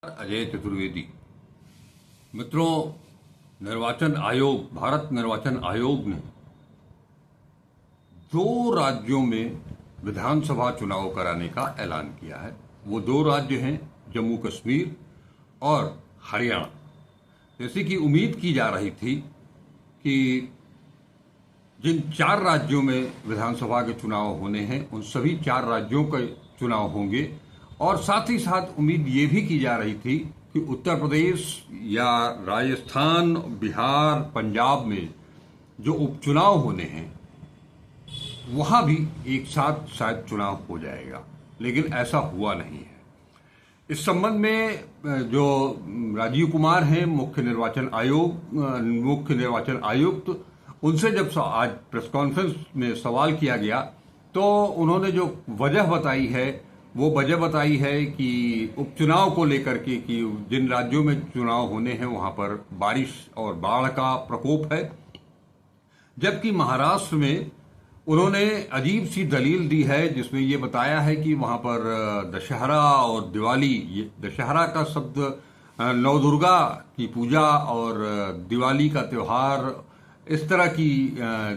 अजय चतुर्वेदी। मित्रों, भारत निर्वाचन आयोग ने 2 राज्यों में विधानसभा चुनाव कराने का ऐलान किया है। वो 2 राज्य हैं जम्मू कश्मीर और हरियाणा। जैसे कि उम्मीद की जा रही थी कि जिन 4 राज्यों में विधानसभा के चुनाव होने हैं उन सभी 4 राज्यों के चुनाव होंगे, और साथ ही साथ उम्मीद ये भी की जा रही थी कि उत्तर प्रदेश या राजस्थान, बिहार, पंजाब में जो उपचुनाव होने हैं वहां भी एक साथ शायद चुनाव हो जाएगा, लेकिन ऐसा हुआ नहीं है। इस संबंध में जो राजीव कुमार हैं, मुख्य निर्वाचन आयुक्त, उनसे जब आज प्रेस कॉन्फ्रेंस में सवाल किया गया तो उन्होंने जो वजह बताई है वो वजह बताई है कि उपचुनाव को लेकर के कि जिन राज्यों में चुनाव होने हैं वहां पर बारिश और बाढ़ का प्रकोप है, जबकि महाराष्ट्र में उन्होंने अजीब सी दलील दी है जिसमें ये बताया है कि वहां पर दशहरा और दिवाली, ये दशहरा का शब्द नवदुर्गा की पूजा और दिवाली का त्योहार, इस तरह की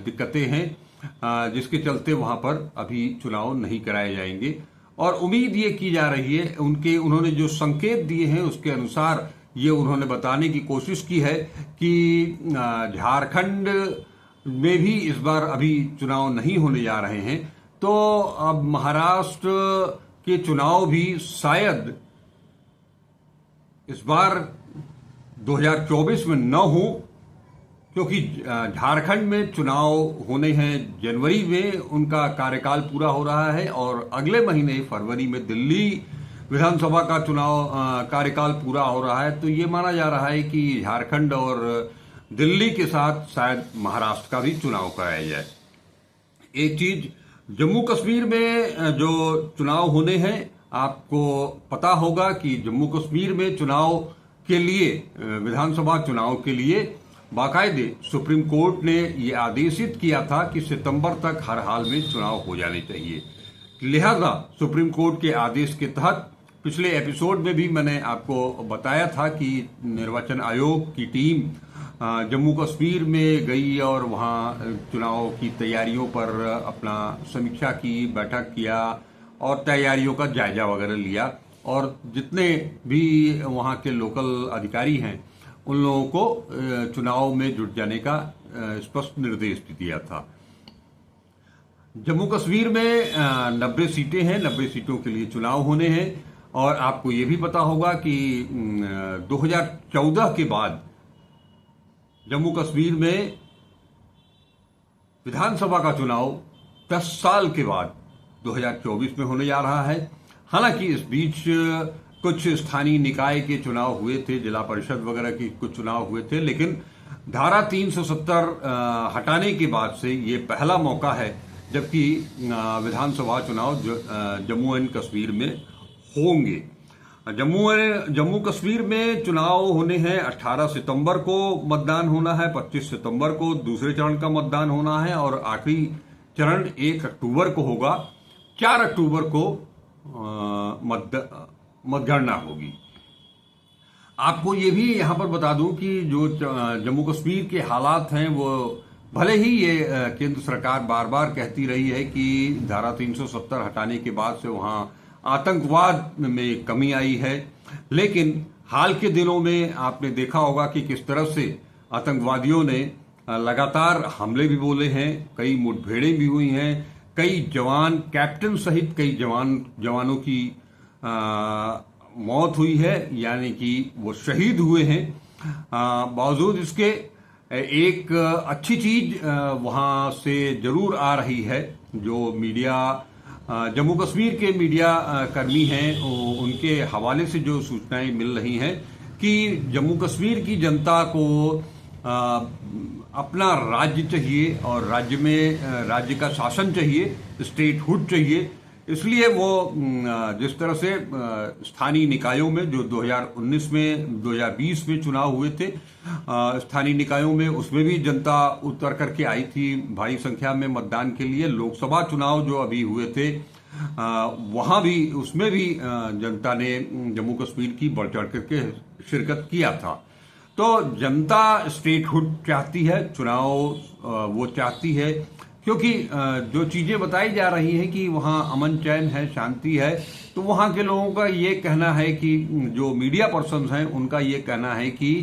दिक्कतें हैं जिसके चलते वहां पर अभी चुनाव नहीं कराए जाएंगे। और उम्मीद ये की जा रही है, उन्होंने जो संकेत दिए हैं उसके अनुसार ये उन्होंने बताने की कोशिश की है कि झारखंड में भी इस बार अभी चुनाव नहीं होने जा रहे हैं, तो अब महाराष्ट्र के चुनाव भी शायद इस बार 2024 में न हो, क्योंकि झारखंड में चुनाव होने हैं जनवरी में, उनका कार्यकाल पूरा हो रहा है, और अगले महीने फरवरी में दिल्ली विधानसभा का चुनाव कार्यकाल पूरा हो रहा है। तो ये माना जा रहा है कि झारखंड और दिल्ली के साथ शायद महाराष्ट्र का भी चुनाव कराया जाए। एक चीज, जम्मू कश्मीर में जो चुनाव होने हैं, आपको पता होगा कि जम्मू कश्मीर में चुनाव के लिए, विधानसभा चुनाव के लिए बाकायदे सुप्रीम कोर्ट ने ये आदेशित किया था कि सितंबर तक हर हाल में चुनाव हो जाने चाहिए। लिहाजा सुप्रीम कोर्ट के आदेश के तहत पिछले एपिसोड में भी मैंने आपको बताया था कि निर्वाचन आयोग की टीम जम्मू कश्मीर में गई और वहां चुनाव की तैयारियों पर अपना समीक्षा की, बैठक किया और तैयारियों का जायजा वगैरह लिया, और जितने भी वहां के लोकल अधिकारी हैं उन लोगों को चुनाव में जुट जाने का स्पष्ट निर्देश भी दिया था। जम्मू कश्मीर में 90 सीटें हैं, 90 सीटों के लिए चुनाव होने हैं, और आपको ये भी पता होगा कि 2014 के बाद जम्मू कश्मीर में विधानसभा का चुनाव 10 साल के बाद 2024 में होने जा रहा है। हालांकि इस बीच कुछ स्थानीय निकाय के चुनाव हुए थे, जिला परिषद वगैरह की कुछ चुनाव हुए थे, लेकिन धारा 370 हटाने के बाद से ये पहला मौका है जबकि विधानसभा चुनाव जम्मू एंड कश्मीर में होंगे। जम्मू कश्मीर में चुनाव होने हैं। 18 सितंबर को मतदान होना है, 25 सितंबर को दूसरे चरण का मतदान होना है, और आखिरी चरण 1 अक्टूबर को होगा। 4 अक्टूबर को मतगणना होगी। आपको ये भी यहां पर बता दूं कि जो जम्मू कश्मीर के हालात हैं, वो भले ही ये केंद्र सरकार बार बार कहती रही है कि धारा 370 हटाने के बाद से वहां आतंकवाद में कमी आई है, लेकिन हाल के दिनों में आपने देखा होगा कि किस तरह से आतंकवादियों ने लगातार हमले भी बोले हैं, कई मुठभेड़ें भी हुई हैं, कई जवान, कैप्टन सहित कई जवानों की मौत हुई है, यानी कि वो शहीद हुए हैं। बावजूद इसके एक अच्छी चीज वहां से जरूर आ रही है। जो मीडिया, जम्मू कश्मीर के मीडिया कर्मी हैं, उनके हवाले से जो सूचनाएं मिल रही हैं कि जम्मू कश्मीर की जनता को अपना राज्य चाहिए और राज्य का शासन चाहिए, स्टेटहुड चाहिए। इसलिए वो जिस तरह से स्थानीय निकायों में जो 2019 में 2020 में चुनाव हुए थे, स्थानीय निकायों में उसमें भी जनता उतर करके आई थी भारी संख्या में मतदान के लिए। लोकसभा चुनाव जो अभी हुए थे वहां भी उसमें भी जनता ने जम्मू कश्मीर की बढ़ चढ़ करके शिरकत किया था। तो जनता स्टेटहुड चाहती है, चुनाव वो चाहती है, क्योंकि जो चीजें बताई जा रही हैं कि वहाँ अमन चैन है, शांति है, तो वहाँ के लोगों का ये कहना है कि जो मीडिया पर्सन्स हैं उनका ये कहना है कि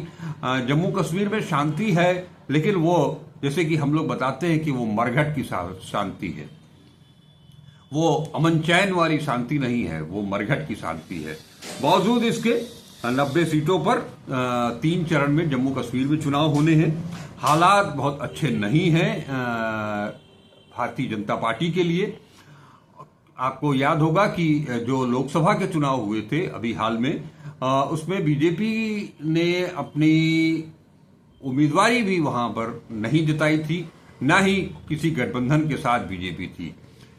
जम्मू कश्मीर में शांति है, लेकिन वो जैसे कि हम लोग बताते हैं कि वो मरघट की शांति है, वो अमन चैन वाली शांति नहीं है, वो मरघट की शांति है। बावजूद इसके 90 सीटों पर 3 चरण में जम्मू कश्मीर में चुनाव होने हैं। हालात बहुत अच्छे नहीं हैं भारतीय जनता पार्टी के लिए। आपको याद होगा कि जो लोकसभा के चुनाव हुए थे अभी हाल में, उसमें बीजेपी ने अपनी उम्मीदवारी भी वहां पर नहीं जिताई थी, ना ही किसी गठबंधन के साथ बीजेपी थी।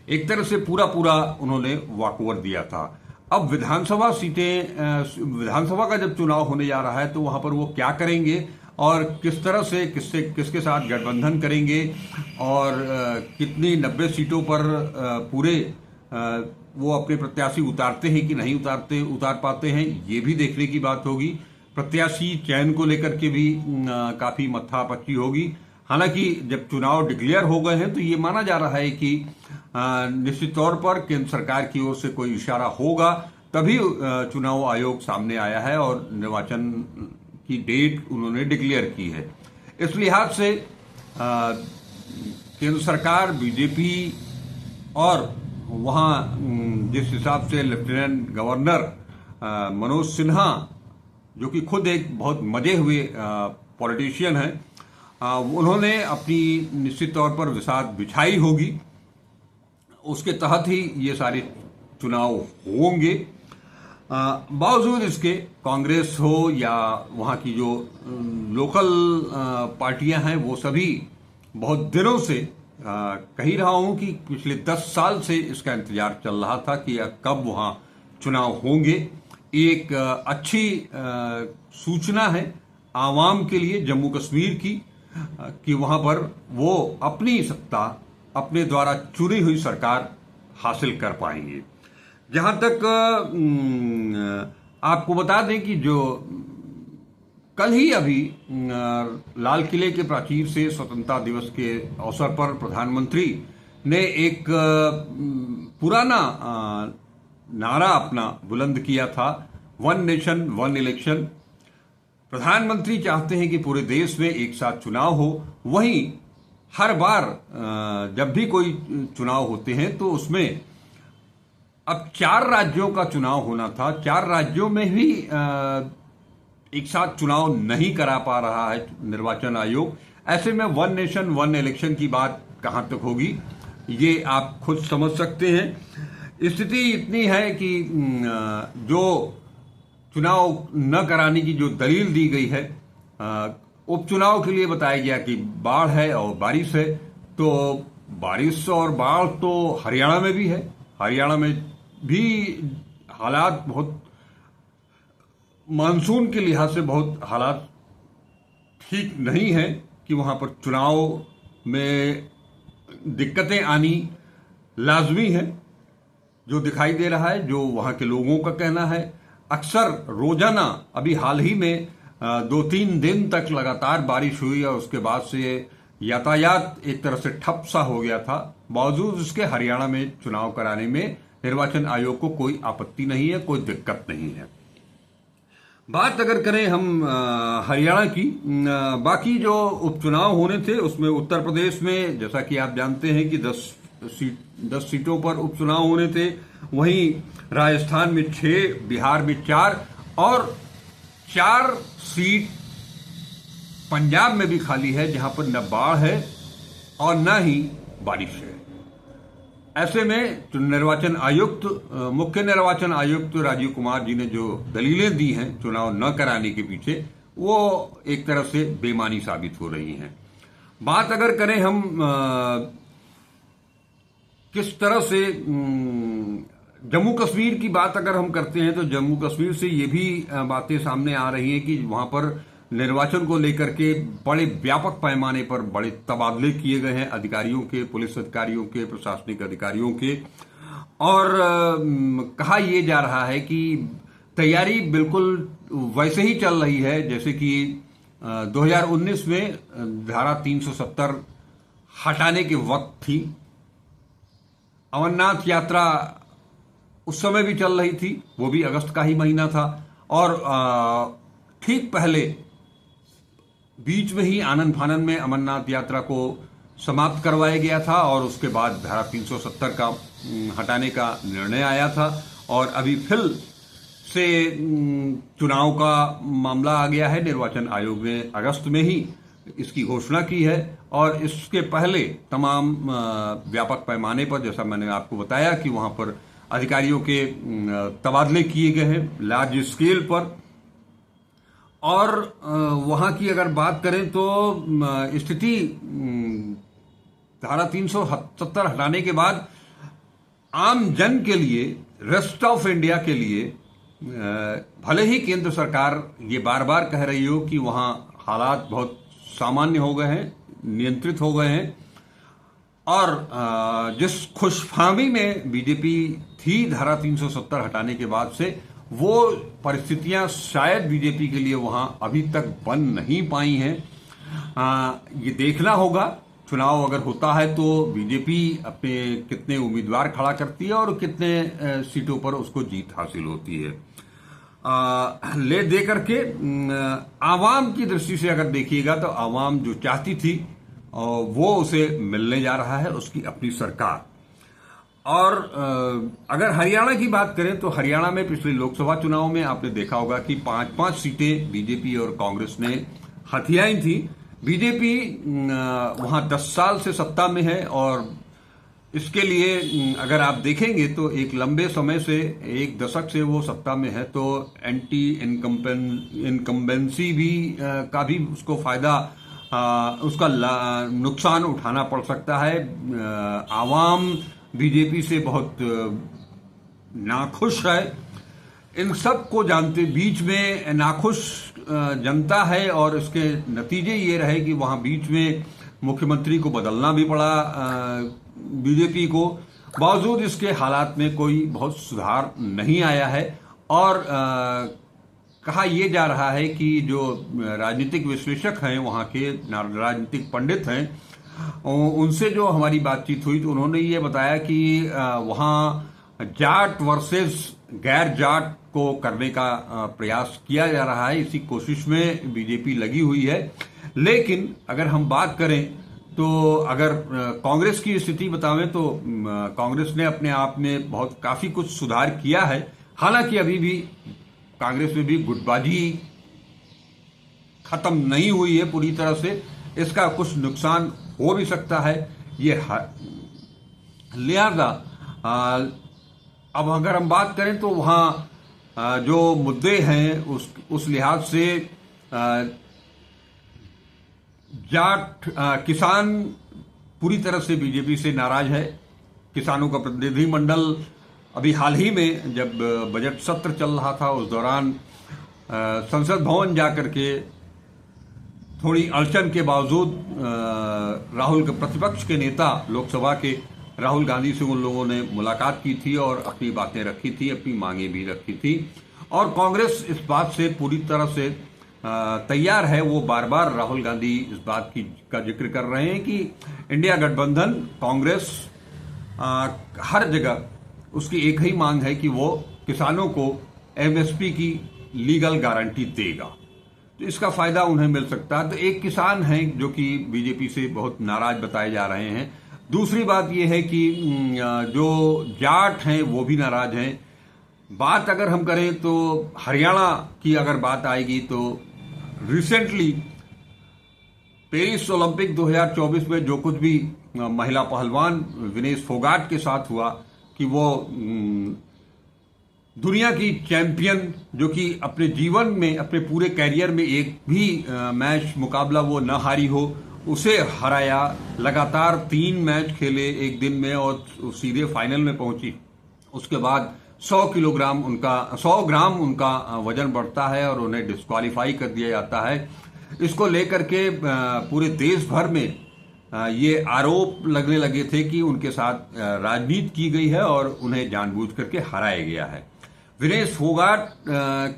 एक तरह से पूरा उन्होंने वॉकओवर दिया था। अब विधानसभा सीटें, विधानसभा का जब चुनाव होने जा रहा है तो वहां पर वो क्या करेंगे और किस तरह से किसके साथ गठबंधन करेंगे और कितनी 90 सीटों पर पूरे वो अपने प्रत्याशी उतारते हैं कि नहीं उतार पाते हैं, ये भी देखने की बात होगी। प्रत्याशी चयन को लेकर के भी काफी मत्थापच्ची होगी। हालांकि जब चुनाव डिक्लेयर हो गए हैं तो ये माना जा रहा है कि निश्चित तौर पर केंद्र सरकार की ओर से कोई इशारा होगा, तभी चुनाव आयोग सामने आया है और निर्वाचन की डेट उन्होंने डिक्लेयर की है। इस लिहाज से केंद्र सरकार, बीजेपी और वहाँ जिस हिसाब से लेफ्टिनेंट गवर्नर मनोज सिन्हा, जो कि खुद एक बहुत मजे हुए पॉलिटिशियन हैं, उन्होंने अपनी निश्चित तौर पर विसात बिछाई होगी, उसके तहत ही ये सारे चुनाव होंगे। बावजूद इसके कांग्रेस हो या वहाँ की जो लोकल पार्टियां हैं, वो सभी बहुत दिनों से कह रहा हूं कि पिछले 10 साल से इसका इंतजार चल रहा था कि कब वहाँ चुनाव होंगे। एक अच्छी सूचना है आवाम के लिए जम्मू कश्मीर की कि वहां पर वो अपनी सत्ता, अपने द्वारा चुनी हुई सरकार हासिल कर पाएंगे। जहां तक आपको बता दें कि जो कल ही अभी लाल किले के प्राचीर से स्वतंत्रता दिवस के अवसर पर प्रधानमंत्री ने एक पुराना नारा अपना बुलंद किया था, 1 नेशन 1 इलेक्शन। प्रधानमंत्री चाहते हैं कि पूरे देश में एक साथ चुनाव हो। वहीं हर बार जब भी कोई चुनाव होते हैं तो उसमें अब 4 राज्यों का चुनाव होना था, 4 राज्यों में भी एक साथ चुनाव नहीं करा पा रहा है निर्वाचन आयोग। ऐसे में 1 नेशन 1 इलेक्शन की बात कहां तक होगी, ये आप खुद समझ सकते हैं। स्थिति इतनी है कि जो चुनाव न कराने की जो दलील दी गई है, उपचुनाव के लिए बताया गया कि बाढ़ है और बारिश है, तो बारिश और बाढ़ तो हरियाणा में भी है। हरियाणा में भी हालात बहुत, मानसून के लिहाज से बहुत हालात ठीक नहीं है कि वहां पर चुनाव में दिक्कतें आनी लाजमी है, जो दिखाई दे रहा है, जो वहां के लोगों का कहना है। अक्सर रोजाना, अभी हाल ही में 2-3 दिन तक लगातार बारिश हुई और उसके बाद से यातायात एक तरह से ठप सा हो गया था। बावजूद इसके हरियाणा में चुनाव कराने में निर्वाचन आयोग को कोई आपत्ति नहीं है, कोई दिक्कत नहीं है। बात अगर करें हम हरियाणा की, बाकी जो उपचुनाव होने थे उसमें उत्तर प्रदेश में जैसा कि आप जानते हैं कि 10 सीटों पर उपचुनाव होने थे। वहीं राजस्थान में 6, बिहार में 4 और 4 सीट पंजाब में भी खाली है, जहां पर न बाढ़ है और न ही बारिश है। ऐसे में निर्वाचन आयुक्त, मुख्य निर्वाचन आयुक्त राजीव कुमार जी ने जो दलीलें दी हैं चुनाव न कराने के पीछे, वो एक तरह से बेमानी साबित हो रही हैं। बात अगर करें हम किस तरह से जम्मू कश्मीर की बात अगर हम करते हैं, तो जम्मू कश्मीर से ये भी बातें सामने आ रही हैं कि वहां पर निर्वाचन को लेकर के बड़े व्यापक पैमाने पर बड़े तबादले किए गए हैं अधिकारियों के, पुलिस अधिकारियों के, प्रशासनिक अधिकारियों के। और कहा यह जा रहा है कि तैयारी बिल्कुल वैसे ही चल रही है जैसे कि 2019 में धारा 370 हटाने के वक्त थी। अमरनाथ यात्रा उस समय भी चल रही थी, वो भी अगस्त का ही महीना था, और ठीक पहले बीच में ही आनन फानन में अमरनाथ यात्रा को समाप्त करवाया गया था और उसके बाद धारा 370 का हटाने का निर्णय आया था। और अभी फिर से चुनाव का मामला आ गया है। निर्वाचन आयोग ने अगस्त में ही इसकी घोषणा की है और इसके पहले तमाम व्यापक पैमाने पर, जैसा मैंने आपको बताया कि वहां पर अधिकारियों के तबादले किए गए हैं लार्ज स्केल पर। और वहां की अगर बात करें तो स्थिति धारा 370 हटाने के बाद आम जन के लिए, रेस्ट ऑफ इंडिया के लिए, भले ही केंद्र सरकार ये बार बार कह रही हो कि वहां हालात बहुत सामान्य हो गए हैं, नियंत्रित हो गए हैं, और जिस खुशफहमी में बीजेपी थी धारा 370 हटाने के बाद से, वो परिस्थितियां शायद बीजेपी के लिए वहां अभी तक बन नहीं पाई हैं। ये देखना होगा चुनाव अगर होता है तो बीजेपी अपने कितने उम्मीदवार खड़ा करती है और कितने सीटों पर उसको जीत हासिल होती है। ले दे करके आवाम की दृष्टि से अगर देखिएगा तो आवाम जो चाहती थी वो उसे मिलने जा रहा है, उसकी अपनी सरकार। और अगर हरियाणा की बात करें तो हरियाणा में पिछले लोकसभा चुनाव में आपने देखा होगा कि 5-5 सीटें बीजेपी और कांग्रेस ने हथियाई थी। बीजेपी वहां 10 साल से सत्ता में है और इसके लिए अगर आप देखेंगे तो एक लंबे समय से, एक दशक से वो सत्ता में है, तो एंटी इनकम्बेंसी भी का भी उसको फायदा, उसका नुकसान उठाना पड़ सकता है। आवाम बीजेपी से बहुत नाखुश है। इन सब को जानते बीच में नाखुश जनता है और इसके नतीजे ये रहे कि वहां बीच में मुख्यमंत्री को बदलना भी पड़ा बीजेपी को। बावजूद इसके हालात में कोई बहुत सुधार नहीं आया है। और कहा यह जा रहा है कि जो राजनीतिक विश्लेषक हैं, वहां के राजनीतिक पंडित हैं, उनसे जो हमारी बातचीत हुई तो उन्होंने ये बताया कि वहां जाट वर्सेस गैर जाट को करने का प्रयास किया जा रहा है। इसी कोशिश में बीजेपी लगी हुई है। लेकिन अगर हम बात करें तो अगर कांग्रेस की स्थिति बतावें तो कांग्रेस ने अपने आप में बहुत काफी कुछ सुधार किया है। हालांकि अभी भी कांग्रेस में भी गुटबाजी खत्म नहीं हुई है पूरी तरह से, इसका कुछ नुकसान हो भी सकता है। ये लिहाजा अब अगर हम बात करें तो वहां जो मुद्दे हैं उस लिहाज से जाट किसान पूरी तरह से बीजेपी से नाराज है। किसानों का प्रतिनिधिमंडल अभी हाल ही में जब बजट सत्र चल रहा था उस दौरान संसद भवन जाकर के थोड़ी अड़चन के बावजूद राहुल के प्रतिपक्ष के नेता लोकसभा के राहुल गांधी से उन लोगों ने मुलाकात की थी और अपनी बातें रखी थी, अपनी मांगे भी रखी थी। और कांग्रेस इस बात से पूरी तरह से तैयार है। वो बार बार राहुल गांधी इस बात का जिक्र कर रहे हैं कि इंडिया गठबंधन, कांग्रेस हर जगह उसकी एक ही मांग है कि वो किसानों को एमएसपी की लीगल गारंटी देगा, तो इसका फायदा उन्हें मिल सकता है। तो एक किसान हैं जो कि बीजेपी से बहुत नाराज बताए जा रहे हैं। दूसरी बात यह है कि जो जाट हैं वो भी नाराज हैं। बात अगर हम करें तो हरियाणा की अगर बात आएगी तो रिसेंटली पेरिस ओलंपिक 2024 में जो कुछ भी महिला पहलवान विनेश फोगाट के साथ हुआ कि वो दुनिया की चैंपियन जो कि अपने जीवन में, अपने पूरे कैरियर में एक भी मैच मुकाबला वो न हारी हो, उसे हराया। लगातार 3 मैच खेले एक दिन में और सीधे फाइनल में पहुंची। उसके बाद 100 ग्राम उनका वजन बढ़ता है और उन्हें डिस्क्वालीफाई कर दिया जाता है। इसको लेकर के पूरे देश भर में ये आरोप लगने लगे थे कि उनके साथ राजनीति की गई है और उन्हें जानबूझ करके हराया गया है। विनेश फोगाट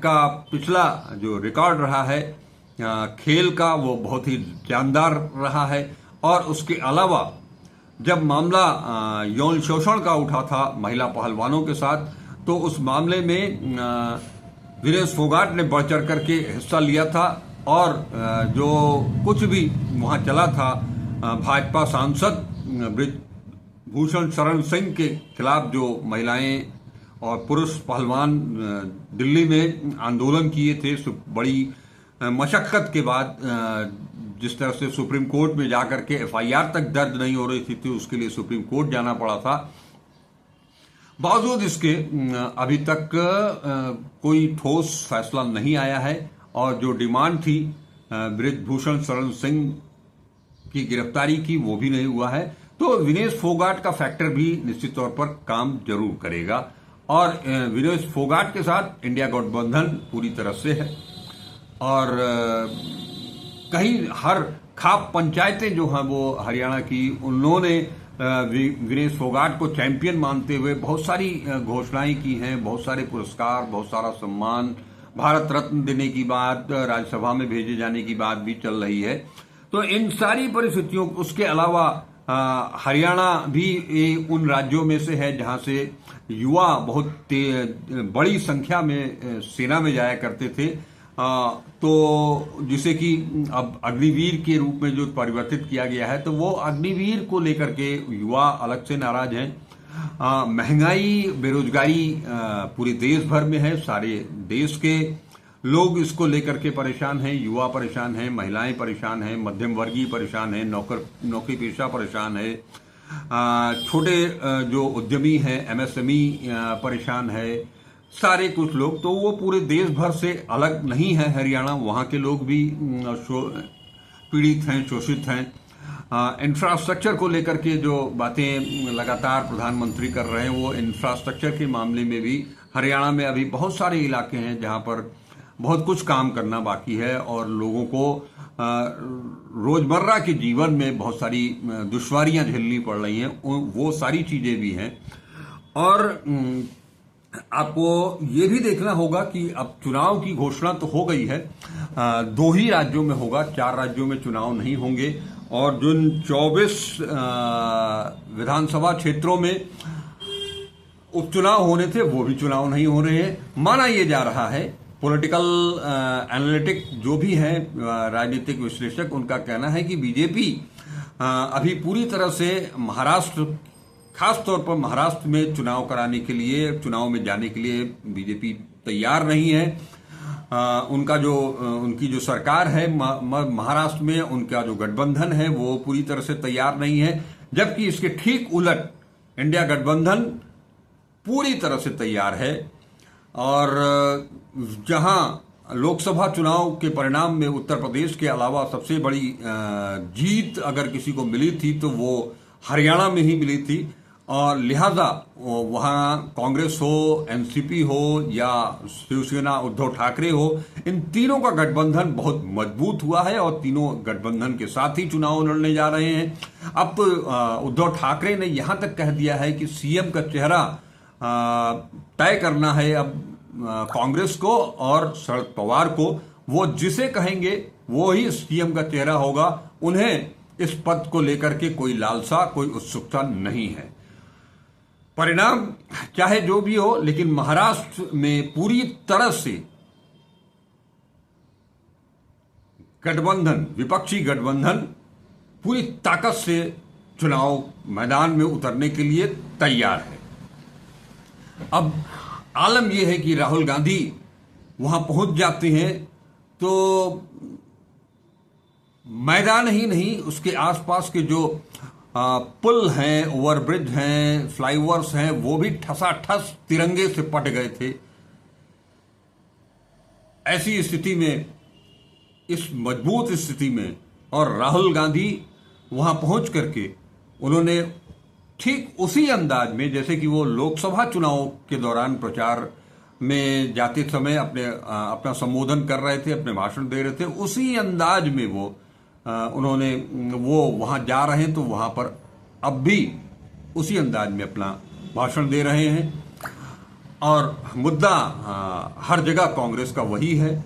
का पिछला जो रिकॉर्ड रहा है खेल का, वो बहुत ही जानदार रहा है। और उसके अलावा जब मामला यौन शोषण का उठा था महिला पहलवानों के साथ, तो उस मामले में विनेश फोगाट ने बढ़ चढ़ करके हिस्सा लिया था। और जो कुछ भी वहां चला था, भाजपा सांसद ब्रिजभूषण शरण सिंह के खिलाफ जो महिलाएं और पुरुष पहलवान दिल्ली में आंदोलन किए थे, बड़ी मशक्कत के बाद जिस तरह से सुप्रीम कोर्ट में जाकर के एफआईआर तक दर्ज नहीं हो रही थी, तो उसके लिए सुप्रीम कोर्ट जाना पड़ा था। बावजूद इसके अभी तक कोई ठोस फैसला नहीं आया है और जो डिमांड थी ब्रिजभूषण शरण सिंह की गिरफ्तारी की, वो भी नहीं हुआ है। तो विनेश फोगाट का फैक्टर भी निश्चित तौर पर काम जरूर करेगा। और विनेश फोगाट के साथ इंडिया गठबंधन पूरी तरह से है और कहीं हर खाप पंचायतें जो हैं वो हरियाणा की, उन्होंने विनेश फोगाट को चैंपियन मानते हुए बहुत सारी घोषणाएं की हैं, बहुत सारे पुरस्कार, बहुत सारा सम्मान, भारत रत्न देने की बात, राज्यसभा में भेजे जाने की बात भी चल रही है। तो इन सारी परिस्थितियों, उसके अलावा हरियाणा भी उन राज्यों में से है जहां से युवा बहुत बड़ी संख्या में सेना में जाया करते थे, तो जिसे कि अब अग्निवीर के रूप में जो परिवर्तित किया गया है, तो वो अग्निवीर को लेकर के युवा अलग से नाराज हैं। महंगाई, बेरोजगारी पूरे देश भर में है, सारे देश के लोग इसको लेकर के परेशान हैं, युवा परेशान हैं, महिलाएं परेशान हैं, मध्यम वर्गीय परेशान है, नौकरी पेशा परेशान है, छोटे जो उद्यमी हैं एमएसएमई परेशान है, सारे कुछ लोग। तो वो पूरे देश भर से अलग नहीं है हरियाणा, वहाँ के लोग भी पीड़ित हैं, शोषित हैं। इंफ्रास्ट्रक्चर को लेकर के जो बातें लगातार प्रधानमंत्री कर रहे हैं, वो इंफ्रास्ट्रक्चर के मामले में भी हरियाणा में अभी बहुत सारे इलाके हैं जहां पर बहुत कुछ काम करना बाकी है और लोगों को रोजमर्रा के जीवन में बहुत सारी दुश्वारियां झेलनी पड़ रही हैं, वो सारी चीजें भी हैं। और आपको ये भी देखना होगा कि अब चुनाव की घोषणा तो हो गई है, 2 ही राज्यों में होगा, 4 राज्यों में चुनाव नहीं होंगे। और जिन 24 विधानसभा क्षेत्रों में उपचुनाव होने थे, वो भी चुनाव नहीं हो रहे हैं। माना यह जा रहा है, पॉलिटिकल एनालिटिक जो भी हैं राजनीतिक विश्लेषक, उनका कहना है कि बीजेपी अभी पूरी तरह से महाराष्ट्र, खास तौर पर महाराष्ट्र में चुनाव कराने के लिए, चुनाव में जाने के लिए बीजेपी तैयार नहीं है। उनकी जो सरकार है महाराष्ट्र में, उनका जो गठबंधन है वो पूरी तरह से तैयार नहीं है, जबकि इसके ठीक उलट इंडिया गठबंधन पूरी तरह से तैयार है। और जहां लोकसभा चुनाव के परिणाम में उत्तर प्रदेश के अलावा सबसे बड़ी जीत अगर किसी को मिली थी तो वो हरियाणा में ही मिली थी, और लिहाजा वहां कांग्रेस हो, एनसीपी हो या शिवसेना उद्धव ठाकरे हो, इन तीनों का गठबंधन बहुत मजबूत हुआ है और तीनों गठबंधन के साथ ही चुनाव लड़ने जा रहे हैं। अब तो उद्धव ठाकरे ने यहां तक कह दिया है कि सीएम का चेहरा तय करना है अब कांग्रेस को और शरद पवार को। वो जिसे कहेंगे वो ही सीएम का चेहरा होगा। उन्हें इस पद को लेकर के कोई लालसा, कोई उत्सुकता नहीं है। परिणाम चाहे जो भी हो, लेकिन महाराष्ट्र में पूरी तरह से गठबंधन, विपक्षी गठबंधन पूरी ताकत से चुनाव मैदान में उतरने के लिए तैयार है। अब आलम यह है कि राहुल गांधी वहां पहुंच जाते हैं तो मैदान ही नहीं, उसके आसपास के जो पुल हैं, ओवरब्रिज हैं, फ्लाईओवर्स हैं, वो भी ठसाठस तिरंगे से पट गए थे। ऐसी स्थिति में, इस मजबूत स्थिति में, और राहुल गांधी वहां पहुंच करके उन्होंने ठीक उसी अंदाज में जैसे कि वो लोकसभा चुनाव के दौरान प्रचार में जाते समय अपना संबोधन कर रहे थे, अपने भाषण दे रहे थे, उसी अंदाज में वो उन्होंने वो वहां जा रहे हैं तो वहां पर अब भी उसी अंदाज में अपना भाषण दे रहे हैं और मुद्दा हर जगह कांग्रेस का वही है,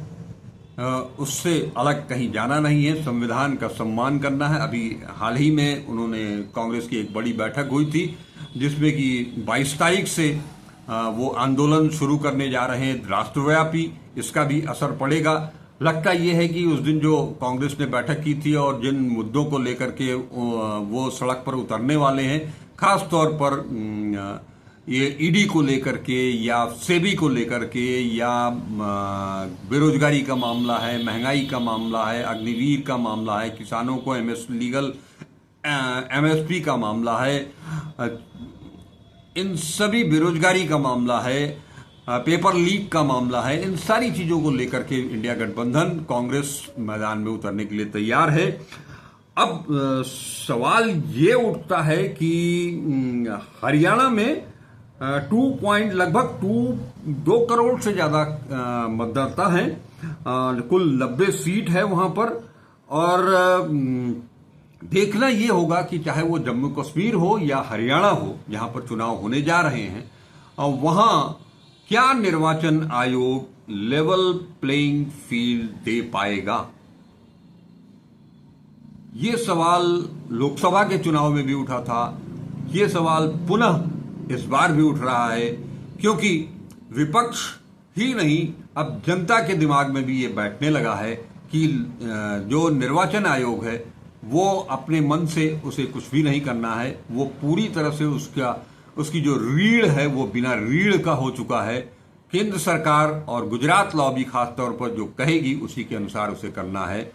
उससे अलग कहीं जाना नहीं है, संविधान का सम्मान करना है। अभी हाल ही में उन्होंने कांग्रेस की एक बड़ी बैठक हुई थी जिसमें कि 22 तारीख से वो आंदोलन शुरू करने जा रहे हैं राष्ट्रव्यापी, इसका भी असर पड़ेगा। लगता यह है कि उस दिन जो कांग्रेस ने बैठक की थी और जिन मुद्दों को लेकर के वो सड़क पर उतरने वाले हैं, खास तौर पर ये ईडी को लेकर के या सेबी को लेकर के या बेरोजगारी का मामला है, महंगाई का मामला है, अग्निवीर का मामला है, किसानों को एमएसपी का मामला है, इन सभी बेरोजगारी का मामला है, पेपर लीक का मामला है, इन सारी चीजों को लेकर के इंडिया गठबंधन कांग्रेस मैदान में उतरने के लिए तैयार है। अब सवाल ये उठता है कि हरियाणा में लगभग 2 करोड़ से ज्यादा मतदाता हैं, कुल 90 सीट है वहां पर, और देखना ये होगा कि चाहे वो जम्मू कश्मीर हो या हरियाणा हो जहां पर चुनाव होने जा रहे हैं, वहां क्या निर्वाचन आयोग लेवल प्लेइंग फील्ड दे पाएगा। ये सवाल लोकसभा के चुनाव में भी उठा था, ये सवाल पुनः इस बार भी उठ रहा है, क्योंकि विपक्ष ही नहीं अब जनता के दिमाग में भी ये बैठने लगा है कि जो निर्वाचन आयोग है वो अपने मन से उसे कुछ भी नहीं करना है, वो पूरी तरह से उसकी जो रीढ़ है वो बिना रीढ़ का हो चुका है। केंद्र सरकार और गुजरात लॉबी खास तौर पर जो कहेगी उसी के अनुसार उसे करना है।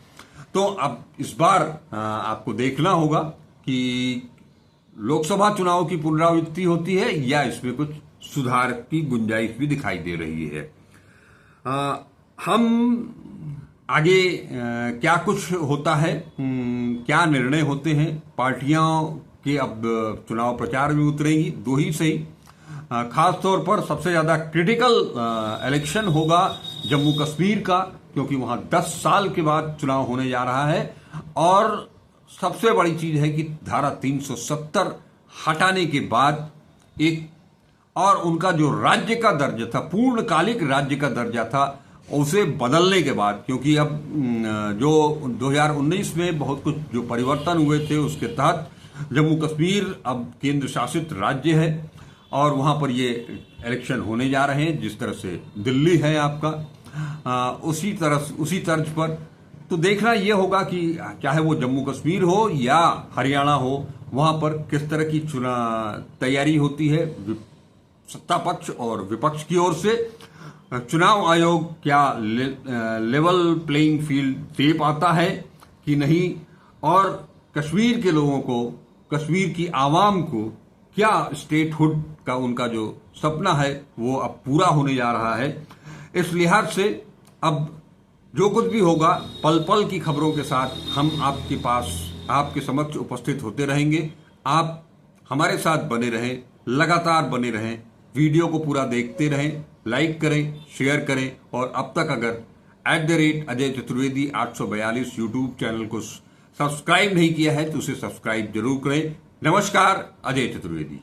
तो अब इस बार आपको देखना होगा कि लोकसभा चुनाव की पुनरावृत्ति होती है या इसमें कुछ सुधार की गुंजाइश भी दिखाई दे रही है। हम आगे क्या कुछ होता है, क्या निर्णय होते हैं, पार्टियां के अब चुनाव प्रचार में उतरेंगी, दो ही सही। खास तौर पर सबसे ज्यादा क्रिटिकल इलेक्शन होगा जम्मू कश्मीर का, क्योंकि वहां 10 साल के बाद चुनाव होने जा रहा है और सबसे बड़ी चीज है कि धारा 370 हटाने के बाद एक और उनका जो राज्य का दर्जा था, पूर्णकालिक राज्य का दर्जा था, उसे बदलने के बाद, क्योंकि अब जो 2019 में बहुत कुछ जो परिवर्तन हुए थे उसके तहत जम्मू कश्मीर अब केंद्र शासित राज्य है और वहां पर ये इलेक्शन होने जा रहे हैं जिस तरह से दिल्ली है आपका, उसी तर्ज पर। तो देखना यह होगा कि चाहे वो जम्मू कश्मीर हो या हरियाणा हो, वहां पर किस तरह की तैयारी होती है सत्ता पक्ष और विपक्ष की ओर से। चुनाव आयोग क्या लेवल प्लेइंग फील्ड दे पाता है कि नहीं, और कश्मीर के लोगों को, कश्मीर की आवाम को क्या स्टेटहुड का उनका जो सपना है वो अब पूरा होने जा रहा है। इस लिहाज से अब जो कुछ भी होगा पल पल की खबरों के साथ हम आपके पास, आपके समक्ष उपस्थित होते रहेंगे। आप हमारे साथ बने रहें, लगातार बने रहें, वीडियो को पूरा देखते रहें, लाइक करें, शेयर करें, और अब तक अगर @अजय चतुर्वेदी 842 यूट्यूब चैनल को सब्सक्राइब नहीं किया है तो उसे सब्सक्राइब जरूर करें। नमस्कार, अजय चतुर्वेदी।